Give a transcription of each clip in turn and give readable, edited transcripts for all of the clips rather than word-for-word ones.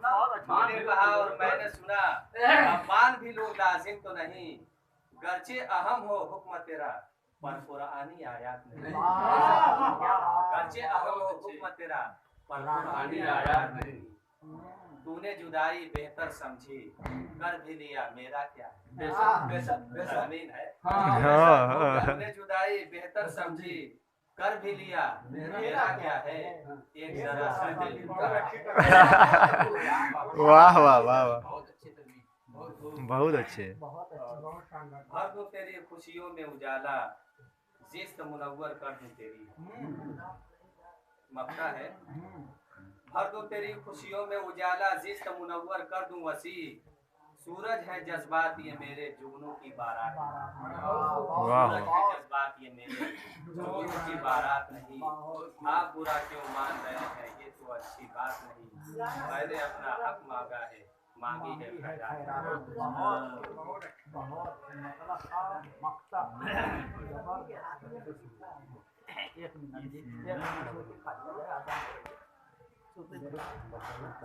माँ ने कहा और मैंने सुना, मान भी लो लाजिम तो नहीं, गर्चे अहम हो हुक्म तेरा पर कुरानी आयात नहीं। गर्चे अहम हो हुक्म तेरा पर कुरानी आयात नहीं। तूने जुदाई बेहतर समझी, कर भी लिया मेरा क्या है। बेशक जमीन है। तूने जुदाई बेहतर समझी, कर भी लिया मेरा क्या है। एक जरा सा दिल वाह वाह वाह वाह, बहुत अच्छे। भर दूं तेरी खुशियों में उजाला, जिस्त मुनव्वर कर दूं तेरी। मक्ता है, भर दूं तेरी खुशियों में उजाला, जिस्त मुनव्वर कर दूं वसी। सूरज है जज्बात ये मेरे जुगनू की बारात। सूरज है जज्बात ये मेरे जुगनू की बारात नहीं। आप बुरा क्यों मान रहे हैं, ये तो अच्छी बात नहीं। मैंने अपना हक मांगा है, मांगी है खैरात।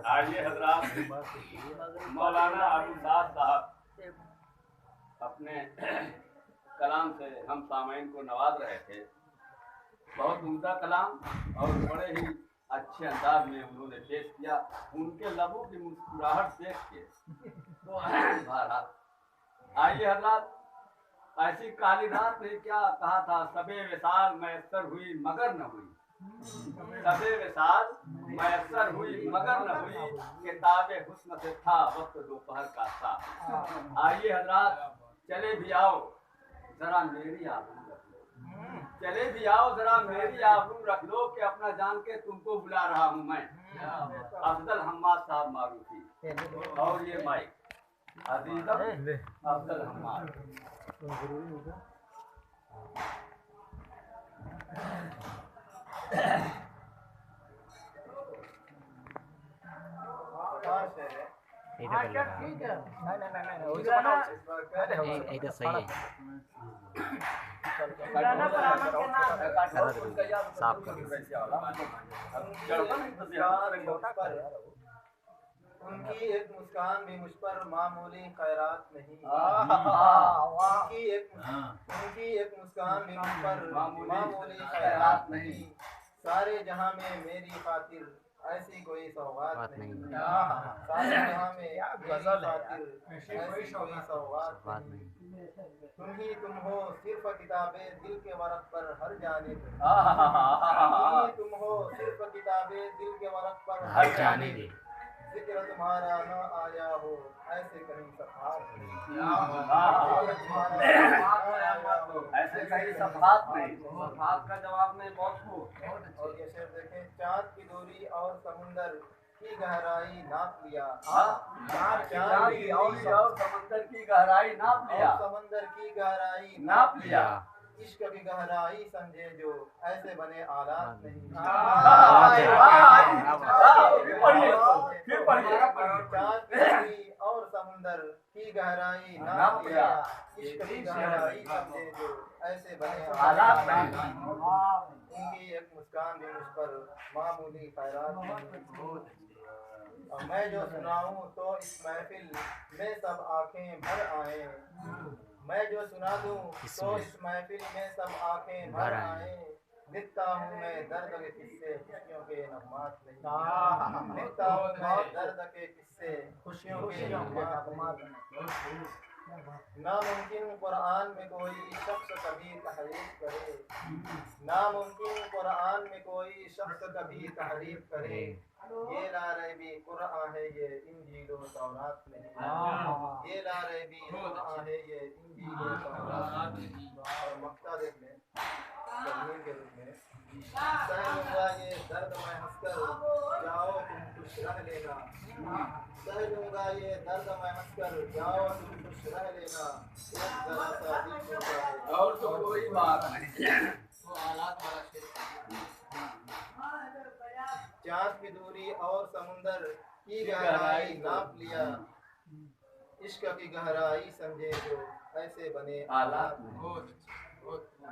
आइए हजरात, मौलाना अबुल्लाह साहब अपने कलाम से हम सामईन को नवाज रहे थे। बहुत उम्दा कलाम और बड़े ही अच्छे अंदाज में उन्होंने पेश किया। उनके लबों की मुस्कुराहट देख के तो आइए हजरात, ऐसी काली रात ने क्या कहा था, सबे विसाल मैसर हुई मगर न हुई। सबे विसाल मैसर हुई मगर न हुई, किताबे हुस्न से था वक्त दोपहर का सा। आइए हजरात, चले भी आओ जरा मेरी आबरू रख लो। चले भी आओ जरा मेरी आबरू रख लो, कि अपना जान के तुमको बुला रहा हूँ मैं, अफजल हम्माद साहब मारूफी। और ये माइक अजीजम अफजल हम्माद। इधर सही है, साफ कर। उनकी एक मुस्कान भी मुझ पर मामूली खैरात नहीं। उनकी एक मुस्कान भी मुझ पर मामूली खैरात नहीं। सारे जहां में मेरी खातिर ऐसी कोई सौगात नहीं। सारे जहां में मेरी खातिर ऐसी कोई सौगात नहीं। तुम हो सिर्फ किताबे दिल के वरक पर हर जानिब। तुम हो सिर्फ किताबे दिल के वरक पर हर जानिब। जिक्र तुम्हारा न आया हो ऐसे कहीं सफात नहीं। ऐसे कहीं सफात नहीं। सफात का जवाब में बहुत हो। और ये शेर देखें, चाँद की दूरी और समुंदर की गहराई नाप लिया। चाँद की दूरी और समंदर की गहराई नाप लिया। समंदर की गहराई नाप लिया। इश्क की गहराई समझे जो ऐसे बने आलात नहीं। चाँद की दूरी और समुंदर की गहराई नाप लिया। इश्क की गहराई समझे जो ऐसे बने आलात नहीं। उनकी एक मुस्कान भी मुझ पर मामूली खैरात नहीं। और मैं जो सुनाऊं तो इस महफिल में सब आंखें भर आए। मैं जो सुना दूं तो इस महफिल में सब आंखें भर आए। लिखता हूँ मैं दर्द के किस्से, खुशियों के नगमात नहीं। लिखता हूँ मैं दर्द के किस्से, खुशियों के नगमात नहीं। नामुमकिन कुरान में कोई शख्स कभी तहरीफ करे। नामुमकिन कुरान में कोई शख्स कभी तहरीफ करे। ये लारैबी कुरान है ये इंजील और तौरात नहीं। ये लारैबी कुरान है ये इंजील और तौरात नहीं। और मक्ता देख लें तस्वीर के रूप में, सह लूंगा ये दर्द मैं हंसकर, जाओ तुम खुश रह लेना। सह लूंगा ये दर्द मैं हंसकर, जाओ तुम खुश रह लेना। एक जरा सा दिल टूटा है और तो कोई बात नहीं। चाँद की दूरी और समुंदर की गहराई नाप लिया। इश्क की गहराई समझे जो ऐसे बने आलात नहीं।